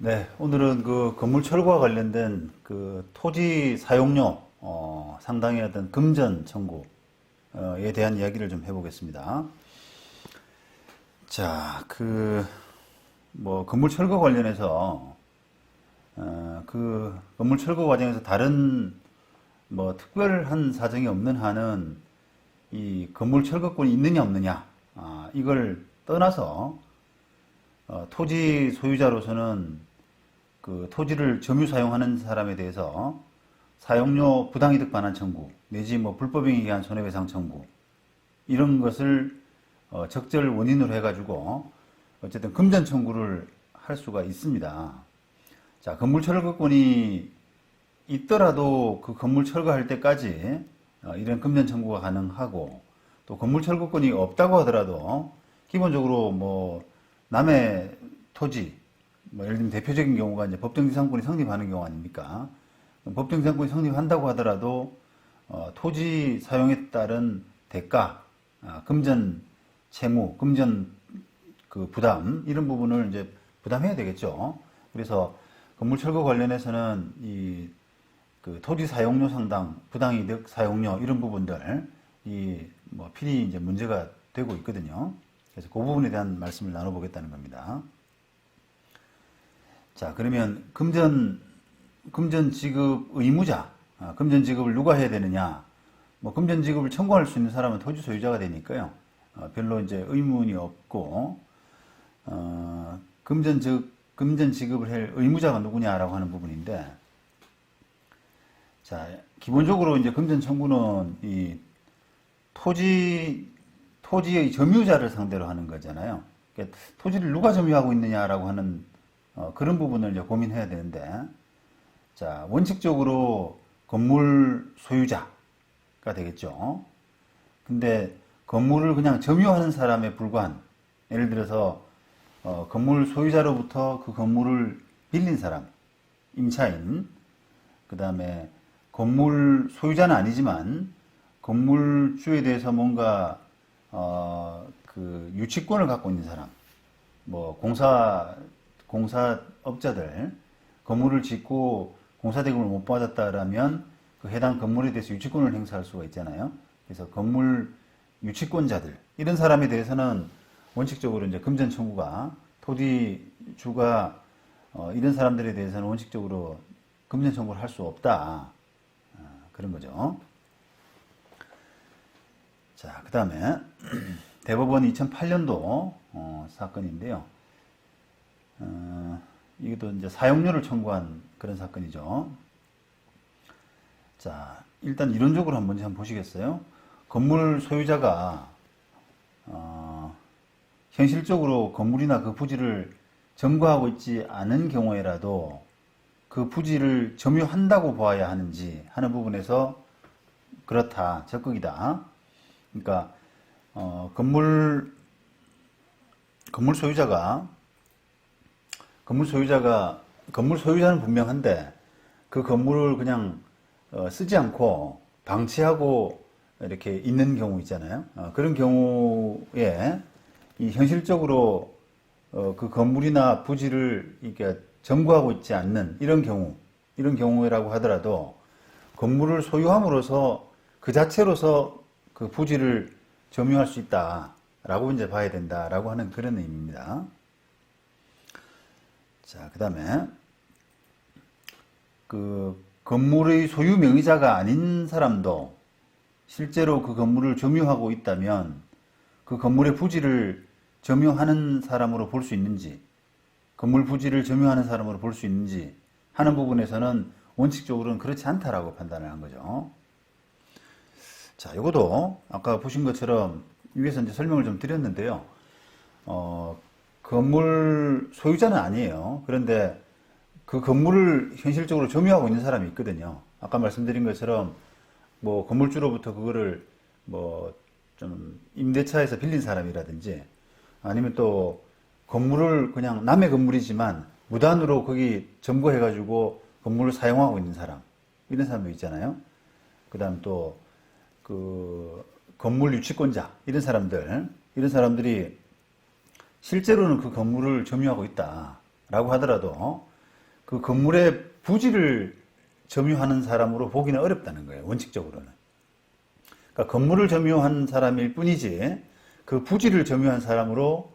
네, 오늘은 그 건물 철거와 관련된 그 토지 사용료 상당의 어떤 금전 청구에 대한 이야기를 좀 해보겠습니다. 자, 뭐 건물 철거 관련해서 그 건물 철거 과정에서 다른 뭐 특별한 사정이 없는 한은 이 건물 철거권이 있느냐 없느냐 이걸 떠나서 토지 소유자로서는 그 토지를 점유 사용하는 사람에 대해서 사용료 부당이득 반환 청구 내지 뭐 불법행위에 의한 손해배상 청구 이런 것을 적절 원인으로 해가지고 어쨌든 금전 청구를 할 수가 있습니다. 자, 건물 철거권이 있더라도 그 건물 철거할 때까지 이런 금전 청구가 가능하고 또 건물 철거권이 없다고 하더라도 기본적으로 뭐 남의 토지 뭐 예를 들면 대표적인 경우가 이제 법정지상권이 성립하는 경우 아닙니까? 법정지상권이 성립한다고 하더라도 토지 사용에 따른 대가, 금전 채무, 금전 그 부담 이런 부분을 이제 부담해야 되겠죠. 그래서 건물 철거 관련해서는 이 그 토지 사용료 상당, 부당이득 사용료 이런 부분들 이 뭐 필히 이제 문제가 되고 있거든요. 그래서 그 부분에 대한 말씀을 나눠보겠다는 겁니다. 자, 그러면 금전 지급 의무자, 금전 지급을 누가 해야 되느냐? 뭐 금전 지급을 청구할 수 있는 사람은 토지 소유자가 되니까요. 별로 이제 의문이 없고 금전 지급을 할 의무자가 누구냐라고 하는 부분인데, 자, 기본적으로 이제 금전 청구는 이 토지의 점유자를 상대로 하는 거잖아요. 그러니까 토지를 누가 점유하고 있느냐라고 하는 그런 부분을 이제 고민해야 되는데, 자, 원칙적으로 건물 소유자가 되겠죠. 근데 건물을 그냥 점유하는 사람에 불과한, 예를 들어서 건물 소유자로부터 그 건물을 빌린 사람, 임차인, 그 다음에 건물 소유자는 아니지만 건물주에 대해서 뭔가 그 유치권을 갖고 있는 사람, 뭐 공사업자들 건물을 짓고 공사대금을 못 받았다라면 그 해당 건물에 대해서 유치권을 행사할 수가 있잖아요. 그래서 건물 유치권자들 이런 사람에 대해서는 원칙적으로 이제 금전 청구가 토지주가 이런 사람들에 대해서는 원칙적으로 금전 청구를 할 수 없다. 그런 거죠. 자, 그 다음에 대법원 2008년도 사건인데요. 이것도 이제 사용료를 청구한 그런 사건이죠. 자, 일단 이론적으로 한번 보시겠어요? 건물 소유자가 현실적으로 건물이나 그 부지를 점거하고 있지 않은 경우에라도 그 부지를 점유한다고 보아야 하는지 하는 부분에서 그렇다, 적극이다. 그러니까 건물 소유자는 분명한데 그 건물을 그냥 쓰지 않고 방치하고 이렇게 있는 경우 있잖아요. 그런 경우에 이 현실적으로 그 건물이나 부지를 이렇게 점거하고 있지 않는 이런 경우라고 하더라도 건물을 소유함으로써 그 자체로서 그 부지를 점유할 수 있다라고 이제 봐야 된다라고 하는 그런 의미입니다. 자, 그 다음에 그 건물의 소유 명의자가 아닌 사람도 실제로 그 건물을 점유하고 있다면 그 건물의 부지를 점유하는 사람으로 볼 수 있는지, 건물 부지를 점유하는 사람으로 볼 수 있는지 하는 부분에서는 원칙적으로는 그렇지 않다라고 판단을 한 거죠. 자, 이것도 아까 보신 것처럼 위에서 이제 설명을 좀 드렸는데요. 건물 소유자는 아니에요. 그런데 그 건물을 현실적으로 점유하고 있는 사람이 있거든요. 아까 말씀드린 것처럼 뭐 건물주로부터 그거를 뭐 좀 임대차에서 빌린 사람이라든지 아니면 또 건물을 그냥 남의 건물이지만 무단으로 거기 점거해가지고 건물을 사용하고 있는 사람, 이런 사람도 있잖아요. 그 다음 또 그 건물 유치권자 이런 사람들이 실제로는 그 건물을 점유하고 있다라고 하더라도 그 건물의 부지를 점유하는 사람으로 보기는 어렵다는 거예요. 원칙적으로는. 그러니까 건물을 점유한 사람일 뿐이지 그 부지를 점유한 사람으로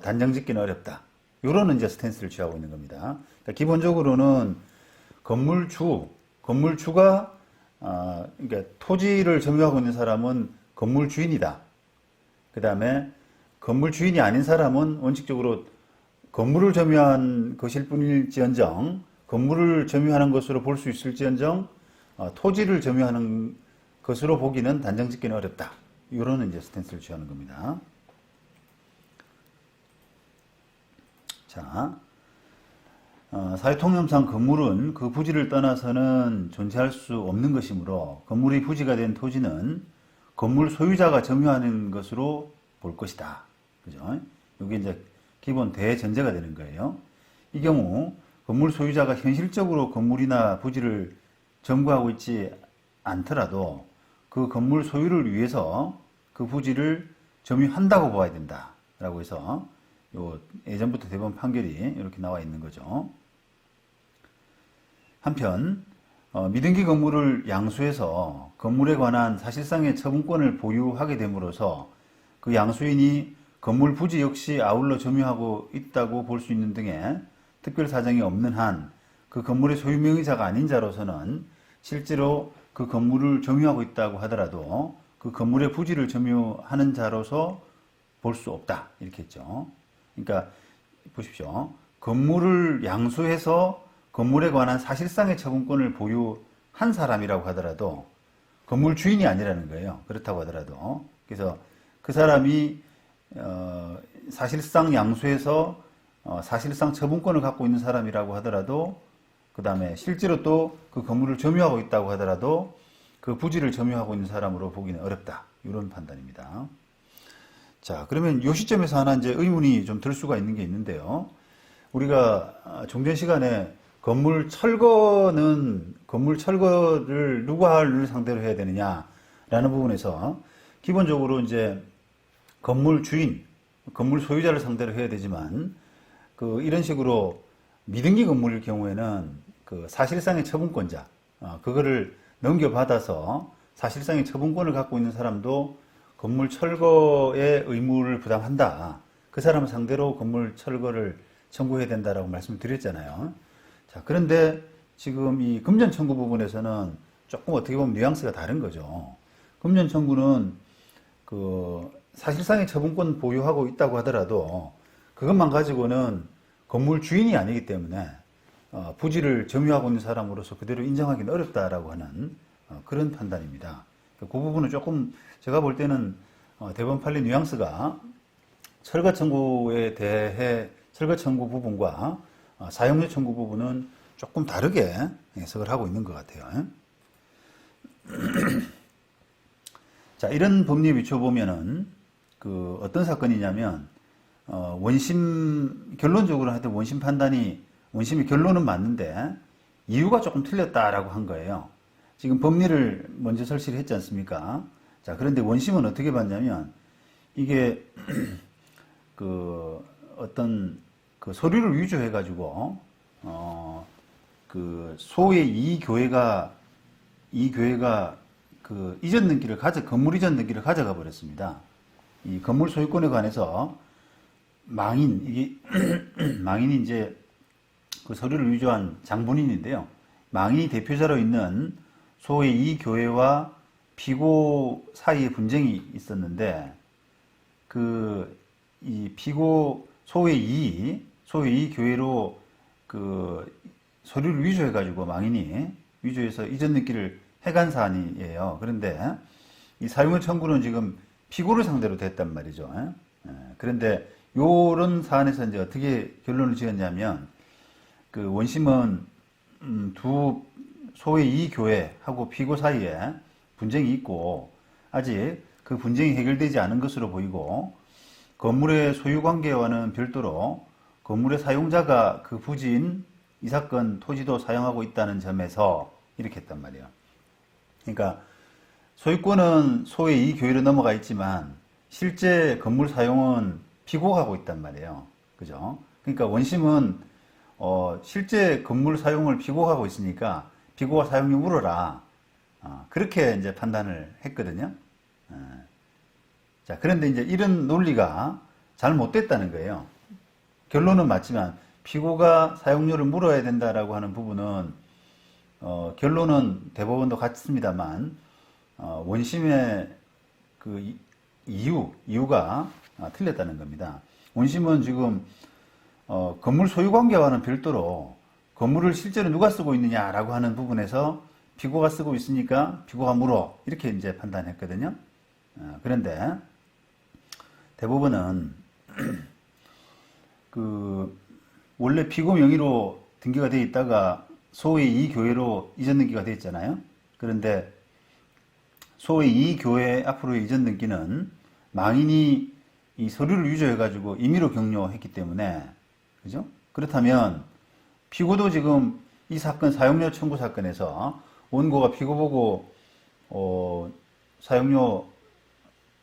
단정 짓기는 어렵다. 이런 이제 스탠스를 취하고 있는 겁니다. 그러니까 기본적으로는 건물주가 그러니까 토지를 점유하고 있는 사람은 건물 주인이다. 그 다음에 건물 주인이 아닌 사람은 원칙적으로 건물을 점유한 것일 뿐일지언정, 건물을 점유하는 것으로 볼 수 있을지언정, 토지를 점유하는 것으로 보기는 단정 짓기는 어렵다. 이런 이제 스탠스를 취하는 겁니다. 자, 사회통념상 건물은 그 부지를 떠나서는 존재할 수 없는 것이므로 건물의 부지가 된 토지는 건물 소유자가 점유하는 것으로 볼 것이다. 그죠? 이게 이제 기본 대전제가 되는 거예요. 이 경우 건물 소유자가 현실적으로 건물이나 부지를 점거하고 있지 않더라도 그 건물 소유를 위해서 그 부지를 점유한다고 봐야 된다라고 해서 요 예전부터 대법원 판결이 이렇게 나와 있는 거죠. 한편 미등기 건물을 양수해서 건물에 관한 사실상의 처분권을 보유하게 됨으로써 그 양수인이 건물 부지 역시 아울러 점유하고 있다고 볼 수 있는 등의 특별 사정이 없는 한 그 건물의 소유 명의자가 아닌 자로서는 실제로 그 건물을 점유하고 있다고 하더라도 그 건물의 부지를 점유하는 자로서 볼 수 없다. 이렇게 했죠. 그러니까 보십시오. 건물을 양수해서 건물에 관한 사실상의 처분권을 보유한 사람이라고 하더라도 건물 주인이 아니라는 거예요. 그렇다고 하더라도. 그래서 그 사람이 사실상 양수해서 사실상 처분권을 갖고 있는 사람이라고 하더라도 그 다음에 실제로 또 그 건물을 점유하고 있다고 하더라도 그 부지를 점유하고 있는 사람으로 보기는 어렵다. 이런 판단입니다. 자, 그러면 이 시점에서 하나 이제 의문이 좀 들 수가 있는 게 있는데요. 우리가 종전 시간에 건물 철거를 누구를 상대로 해야 되느냐라는 부분에서 기본적으로 이제 건물 주인, 건물 소유자를 상대로 해야 되지만 이런 식으로 미등기 건물일 경우에는 그 사실상의 처분권자, 그거를 넘겨받아서 사실상의 처분권을 갖고 있는 사람도 건물 철거의 의무를 부담한다. 그 사람 상대로 건물 철거를 청구해야 된다라고 말씀을 드렸잖아요. 자, 그런데 지금 이 금전 청구 부분에서는 조금 어떻게 보면 뉘앙스가 다른 거죠. 금전 청구는 그 사실상의 처분권 보유하고 있다고 하더라도 그것만 가지고는 건물 주인이 아니기 때문에 부지를 점유하고 있는 사람으로서 그대로 인정하기는 어렵다라고 하는 그런 판단입니다. 그 부분은 조금 제가 볼 때는 대법원 판례 뉘앙스가 철거 청구에 대해 철거 청구 부분과 사용료 청구 부분은 조금 다르게 해석을 하고 있는 것 같아요. 자, 이런 법리에 비춰보면은 그 어떤 사건이냐면 결론적으로 하여튼 원심의 결론은 맞는데 이유가 조금 틀렸다라고 한 거예요. 지금 법리를 먼저 설치를 했지 않습니까? 자, 그런데 원심은 어떻게 봤냐면 이게 어떤 서류를 위조해가지고 소의 이 교회가 이전 등기를 건물 이전 등기를 가져가 버렸습니다. 이 건물 소유권에 관해서 망인이 이제 그 서류를 위조한 장본인인데요. 망인이 대표자로 있는 소의 이 교회와 피고 사이에 분쟁이 있었는데 이 피고 소의 이 교회로 서류를 위조해가지고 망인이 위조해서 이전 등기를 해간 사안이에요. 그런데 이 사용료 청구는 지금 피고를 상대로 됐단 말이죠. 그런데 요런 사안에서 이제 어떻게 결론을 지었냐면 원심은 소의 이 교회하고 피고 사이에 분쟁이 있고 아직 그 분쟁이 해결되지 않은 것으로 보이고 건물의 소유 관계와는 별도로 건물의 사용자가 그 부지인 이 사건 토지도 사용하고 있다는 점에서 이렇게 했단 말이에요. 그러니까 소유권은 소의 이 교회로 넘어가 있지만 실제 건물 사용은 피고가 하고 있단 말이에요. 그죠? 그러니까 원심은 실제 건물 사용을 피고하고 있으니까 피고가 사용료 물어라. 그렇게 이제 판단을 했거든요. 자, 그런데 이제 이런 논리가 잘못됐다는 거예요. 결론은 맞지만 피고가 사용료를 물어야 된다라고 하는 부분은 결론은 대법원도 같습니다만 원심의 그 이유가 틀렸다는 겁니다. 원심은 지금 건물 소유 관계와는 별도로 건물을 실제로 누가 쓰고 있느냐라고 하는 부분에서 피고가 쓰고 있으니까 피고가 물어 이렇게 이제 판단했거든요. 그런데 대법원은 그 원래 피고 명의로 등기가 되어 있다가 소위 이 교회로 이전 등기가 되어 있잖아요. 그런데 소위 이 교회 앞으로의 이전 등기는 망인이 이 서류를 위조해가지고 임의로 격려했기 때문에, 그죠? 그렇다면 피고도 지금 이 사건 사용료 청구 사건에서 원고가 피고 보고 사용료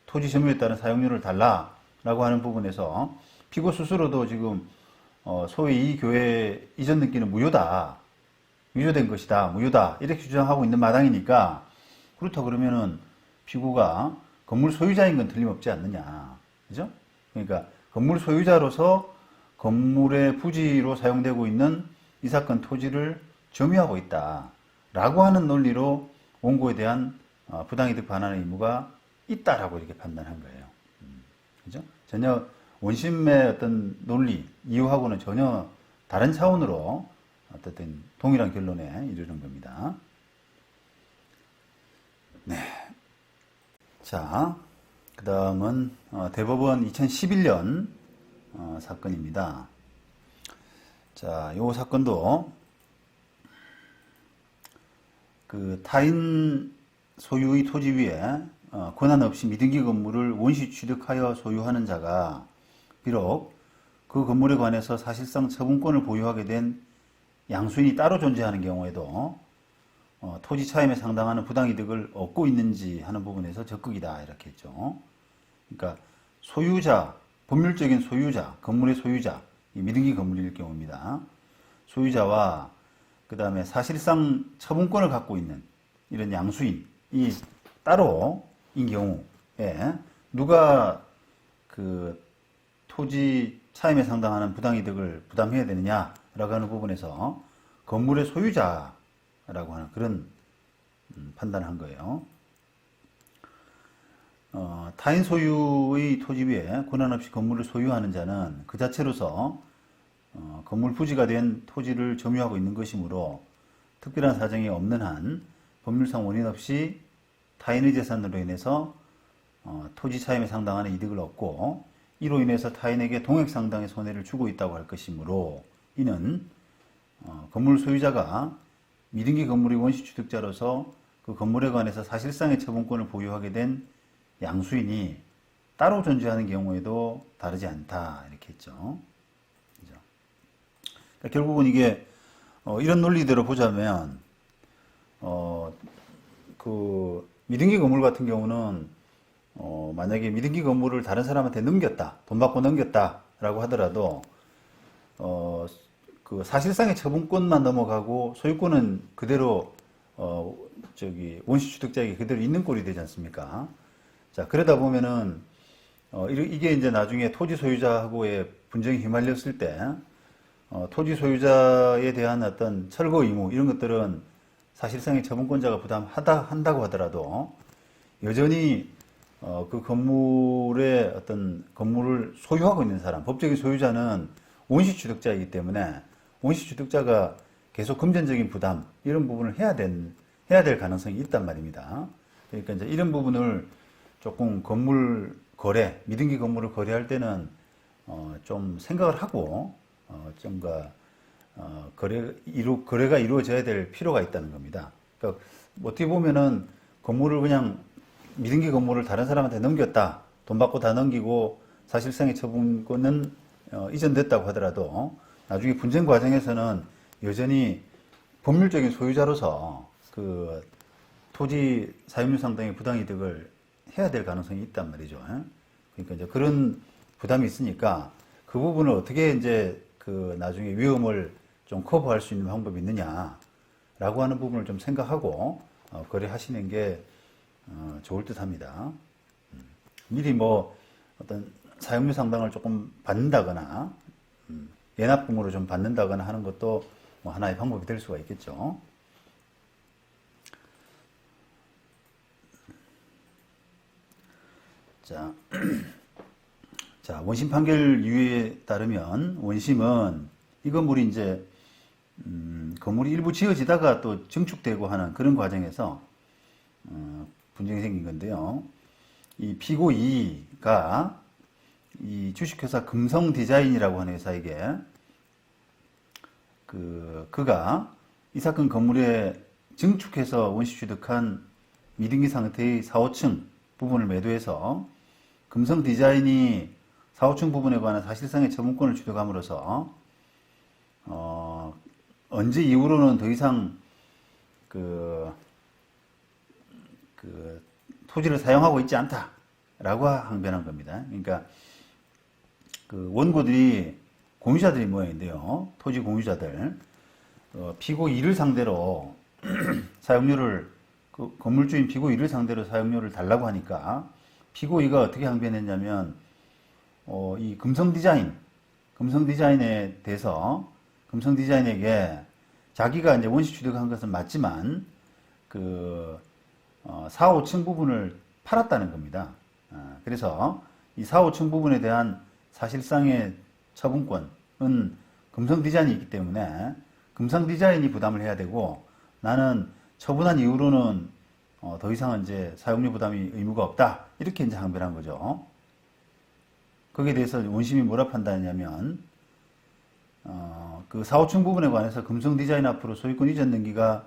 토지 점유에 따른 사용료를 달라라고 하는 부분에서 피고 스스로도 지금 소위 이 교회 이전 등기는 무효다, 위조된 것이다, 무효다 이렇게 주장하고 있는 마당이니까 그렇다 그러면은 피고가 건물 소유자인 건 틀림없지 않느냐, 그죠? 그러니까 건물 소유자로서 건물의 부지로 사용되고 있는 이 사건 토지를 점유하고 있다라고 하는 논리로 원고에 대한 부당이득 반환의 의무가 있다라고 이렇게 판단한 거예요. 그죠? 전혀 원심의 어떤 논리, 이유하고는 전혀 다른 차원으로 어쨌든 동일한 결론에 이르는 겁니다. 네. 자, 그 다음은 대법원 2011년 사건입니다. 자, 요 사건도 그 타인 소유의 토지 위에 권한 없이 미등기 건물을 원시 취득하여 소유하는 자가 비록 그 건물에 관해서 사실상 처분권을 보유하게 된 양수인이 따로 존재하는 경우에도 토지 차임에 상당하는 부당이득을 얻고 있는지 하는 부분에서 적극이다 이렇게 했죠. 그러니까 소유자, 법률적인 소유자, 건물의 소유자, 이 미등기 건물일 경우입니다. 소유자와 그 다음에 사실상 처분권을 갖고 있는 이런 양수인이 따로인 경우에 누가 그 토지 차임에 상당하는 부당이득을 부담해야 되느냐라고 하는 부분에서 건물의 소유자라고 하는 그런 판단을 한 거예요. 타인 소유의 토지 위에 권한 없이 건물을 소유하는 자는 그 자체로서 건물 부지가 된 토지를 점유하고 있는 것이므로 특별한 사정이 없는 한 법률상 원인 없이 타인의 재산으로 인해서 토지 차임에 상당하는 이득을 얻고 이로 인해서 타인에게 동액 상당의 손해를 주고 있다고 할 것이므로 이는 건물 소유자가 미등기 건물의 원시 취득자로서 그 건물에 관해서 사실상의 처분권을 보유하게 된 양수인이 따로 존재하는 경우에도 다르지 않다 이렇게 했죠. 그죠? 그러니까 결국은 이게 이런 논리대로 보자면 그 미등기 건물 같은 경우는 만약에 미등기 건물을 다른 사람한테 넘겼다, 돈 받고 넘겼다라고 하더라도 그 사실상의 처분권만 넘어가고 소유권은 그대로 원시 취득자에게 그대로 있는 꼴이 되지 않습니까? 자, 그러다 보면은 이게 이제 나중에 토지 소유자하고의 분쟁이 휘말렸을 때 토지 소유자에 대한 어떤 철거 의무 이런 것들은 사실상의 처분권자가 한다고 하더라도 여전히 그 건물의 어떤 건물을 소유하고 있는 사람, 법적인 소유자는 원시 취득자이기 때문에 원시 취득자가 계속 금전적인 부담 이런 부분을 해야 될 가능성이 있단 말입니다. 그러니까 이제 이런 부분을 조금 건물 거래, 미등기 건물을 거래할 때는 좀 생각을 하고 거래가 이루어져야 될 필요가 있다는 겁니다. 그러니까 어떻게 보면은 건물을 그냥 미등기 건물을 다른 사람한테 넘겼다, 돈 받고 다 넘기고 사실상의 처분권은 이전됐다고 하더라도 나중에 분쟁 과정에서는 여전히 법률적인 소유자로서 그 토지 사용료 상당의 부당이득을 해야 될 가능성이 있단 말이죠. 그러니까 이제 그런 부담이 있으니까 그 부분을 어떻게 이제 그 나중에 위험을 좀 커버할 수 있는 방법이 있느냐라고 하는 부분을 좀 생각하고 거래하시는 게 좋을 듯 합니다. 미리 뭐 어떤 사용료 상당을 조금 받는다거나 예납금으로 좀 받는다거나 하는 것도 뭐 하나의 방법이 될 수가 있겠죠. 자, 자, 원심 판결 이유에 따르면 원심은 이 건물이 이제 건물이 일부 지어지다가 또 증축되고 하는 그런 과정에서 분쟁이 생긴 건데요. 이 피고 2가 이 주식회사 금성디자인이라고 하는 회사에게 그가 이 사건 건물에 증축해서 원시 취득한 미등기 상태의 4, 5층 부분을 매도해서 금성디자인이 4, 5층 부분에 관한 사실상의 처분권을 취득함으로써 언제 이후로는 더 이상 토지를 사용하고 있지 않다라고 항변한 겁니다. 그러니까 그 원고들이 공유자들이 모양인데요. 토지 공유자들 피고 2를 상대로 사용료를 건물주인 피고 2를 상대로 사용료를 달라고 하니까 피고 2가 어떻게 항변했냐면 이 금성디자인에 대해서 금성디자인에게 자기가 이제 원시 취득한 것은 맞지만 4, 5층 부분을 팔았다는 겁니다. 그래서 이 4, 5층 부분에 대한 사실상의 처분권은 금성디자인이 있기 때문에 금성디자인이 부담을 해야 되고 나는 처분한 이후로는 더 이상은 이제 사용료 부담이 의무가 없다. 이렇게 이제 항변한 거죠. 거기에 대해서 원심이 뭐라 판단했냐면 그 4, 5층 부분에 관해서 금성디자인 앞으로 소유권 이전 등기가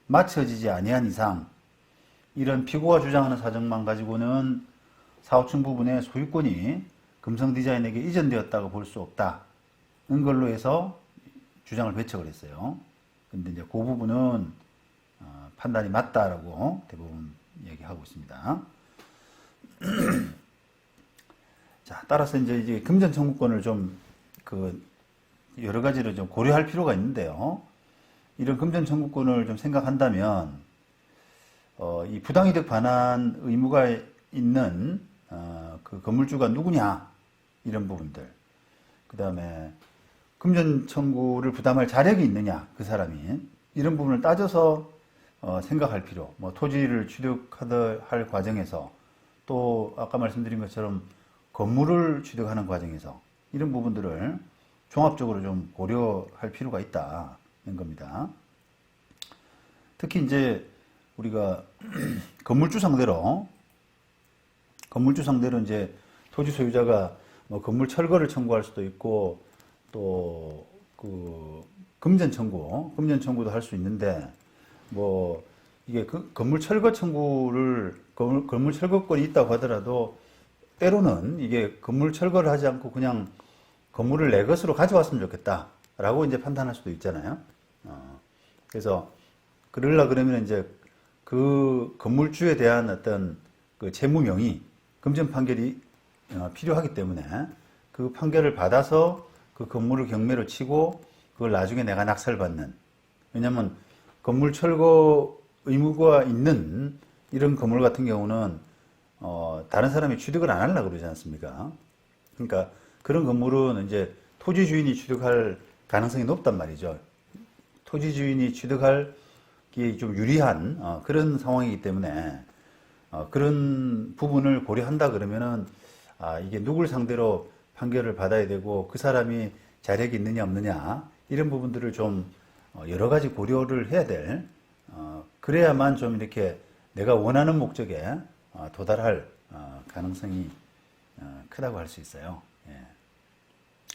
마쳐지지 아니한 이상 이런 피고가 주장하는 사정만 가지고는 4, 5층 부분의 소유권이 금성디자인에게 이전되었다고 볼 수 없다는 걸로 해서 주장을 배척을 했어요. 근데 이제 그 부분은 판단이 맞다라고 대부분 얘기하고 있습니다. 자, 따라서 이제 금전 청구권을 좀 여러 가지를 좀 고려할 필요가 있는데요. 이런 금전 청구권을 좀 생각한다면 이 부당이득 반환 의무가 있는 그 건물주가 누구냐 이런 부분들, 그 다음에 금전 청구를 부담할 자력이 있느냐 그 사람이 이런 부분을 따져서 생각할 필요. 뭐 토지를 취득하다 할 과정에서 또 아까 말씀드린 것처럼 건물을 취득하는 과정에서 이런 부분들을 종합적으로 좀 고려할 필요가 있다는 겁니다. 특히 이제 우리가 건물주 상대로 이제 토지 소유자가 뭐 건물 철거를 청구할 수도 있고 또 금전 청구도 할 수 있는데 뭐 이게 건물 철거 청구를 건물 철거권이 있다고 하더라도 때로는 이게 건물 철거를 하지 않고 그냥 건물을 내 것으로 가져왔으면 좋겠다라고 이제 판단할 수도 있잖아요. 그래서 그러려 그러면 이제 그 건물주에 대한 어떤 그 채무 명의, 금전 판결이 필요하기 때문에 그 판결을 받아서 그 건물을 경매로 치고 그걸 나중에 내가 낙찰받는. 왜냐면 건물 철거 의무가 있는 이런 건물 같은 경우는 다른 사람이 취득을 안 하려고 그러지 않습니까? 그러니까 그런 건물은 이제 토지 주인이 취득할 가능성이 높단 말이죠. 토지 주인이 취득하기에 좀 유리한 그런 상황이기 때문에 그런 부분을 고려한다 그러면은 이게 누굴 상대로 판결을 받아야 되고 그 사람이 자력이 있느냐 없느냐 이런 부분들을 좀 여러 가지 고려를 해야 될 그래야만 좀 이렇게 내가 원하는 목적에 도달할 가능성이 크다고 할 수 있어요.